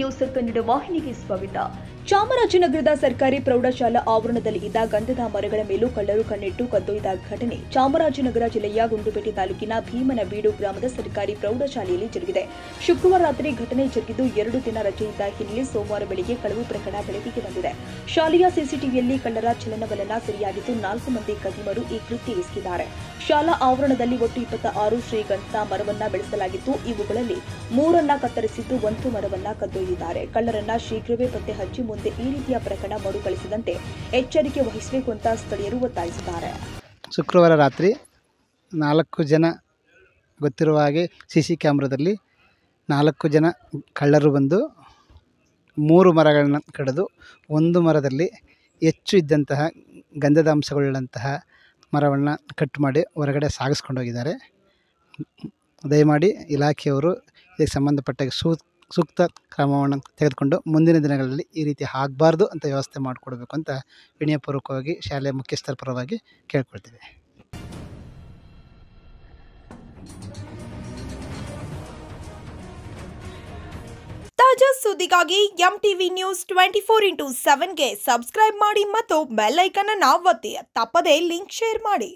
News Kannada ವಾಹಿನಿಗೆ ಸ್ವಾಗತ. ಚಾಮರಾಜನಗರದ ಸರ್ಕಾರಿ ಪ್ರೌಢಶಾಲಾ ಆವರಣದಲ್ಲಿ ಇದ್ದ ಗಂಧದ ಮರಗಳ ಮೇಲೂ ಕಳ್ಳರು ಕಣ್ಣಿಟ್ಟು ಕದ್ದೊಯ್ದ ಘಟನೆ ಚಾಮರಾಜನಗರ ಜಿಲ್ಲೆಯ ಗುಂಡ್ಲುಪೇಟೆ ತಾಲೂಕಿನ ಭೀಮನಬೀಡು ಗ್ರಾಮದ ಸರ್ಕಾರಿ ಪ್ರೌಢಶಾಲೆಯಲ್ಲಿ ಜರುಗಿದೆ. ಶುಕ್ರವಾರ ರಾತ್ರಿ ಘಟನೆ ಜರುಗಿದ್ದು 2 ದಿನ ರಜೆಯಿದ್ದ ಹಿನ್ನೆಲೆ ಸೋಮವಾರ ಬೆಳಗ್ಗೆ ಕಳವು ಪ್ರಕರಣ ಬೆಳಕಿಗೆ ಬಂದಿದೆ. ಶಾಲೆಯ ಸಿಸಿಟಿವಿಯಲ್ಲಿ ಕಳ್ಳರ ಚಲನವಲನ ಸೆರೆಯಾಗಿದ್ದು 4 ಮಂದಿ ಕದಿಮರು ಈ ಕೃತ್ಯ ಎಸಗಿದ್ದಾರೆ. ಶಾಲಾ ಆವರಣದಲ್ಲಿ ಒಟ್ಟು 26 ಶ್ರೀಗಂಧದ ಮರವನ್ನ ಬೆಳೆಸಲಾಗಿದ್ದು, ಇವುಗಳಲ್ಲಿ 3 ಕತ್ತರಿಸಿದ್ದು 1 ಮರವನ್ನ ಕದ್ದೊಯ್ದಿದ್ದಾರೆ. ಕಳ್ಳರನ್ನ ಶೀಘ್ರವೇ ಪತ್ತೆ ಹಚ್ಚಿ ಮುಂದೆ ಈ ರೀತಿಯ ಪ್ರಕರಣ ಮರುಕಳಿಸದಂತೆ ಎಚ್ಚರಿಕೆ ವಹಿಸಬೇಕು ಅಂತ ಸ್ಥಳೀಯರು ಒತ್ತಾಯಿಸಿದ್ದಾರೆ. ಶುಕ್ರವಾರ ರಾತ್ರಿ 4 ಜನ ಗೊತ್ತಿರುವ ಹಾಗೆ ಸಿಸಿ ಕ್ಯಾಮ್ರಾದಲ್ಲಿ 4 ಜನ ಕಳ್ಳರು ಬಂದು 3 ಮರಗಳನ್ನು ಕಡಿದು 1 ಮರದಲ್ಲಿ ಹೆಚ್ಚು ಇದ್ದಂತಹ ಗಂಧದ ಅಂಶಗಳುಳ್ಳಂತಹ ಮರವನ್ನು ಕಟ್ ಮಾಡಿ ಹೊರಗಡೆ ಸಾಗಿಸ್ಕೊಂಡು ಹೋಗಿದ್ದಾರೆ. ದಯಮಾಡಿ ಇಲಾಖೆಯವರು ಇದಕ್ಕೆ ಸಂಬಂಧಪಟ್ಟ ಸೂಕ್ತ ಕ್ರಮವನ್ನು ತೆಗೆದುಕೊಂಡು ಮುಂದಿನ ದಿನಗಳಲ್ಲಿ ಈ ರೀತಿ ಆಗಬಾರ್ದು ಅಂತ ವ್ಯವಸ್ಥೆ ಮಾಡಿಕೊಡ್ಬೇಕು ಅಂತ ವಿನಯಪೂರ್ವಕವಾಗಿ ಶಾಲೆಯ ಮುಖ್ಯಸ್ಥರ ಪರವಾಗಿ ಕೇಳ್ಕೊಳ್ತೀವಿ. ತಾಜಾ ಸುದ್ದಿಗಾಗಿ ಎಂಟಿವಿ ನ್ಯೂಸ್ 24x7ಗೆ ಸಬ್ಸ್ಕ್ರೈಬ್ ಮಾಡಿ ಮತ್ತು ಬೆಲ್ ಐಕಾನ್ ಅನ್ನು ಒತ್ತಿ. ತಪ್ಪದೇ ಲಿಂಕ್ ಶೇರ್ ಮಾಡಿ.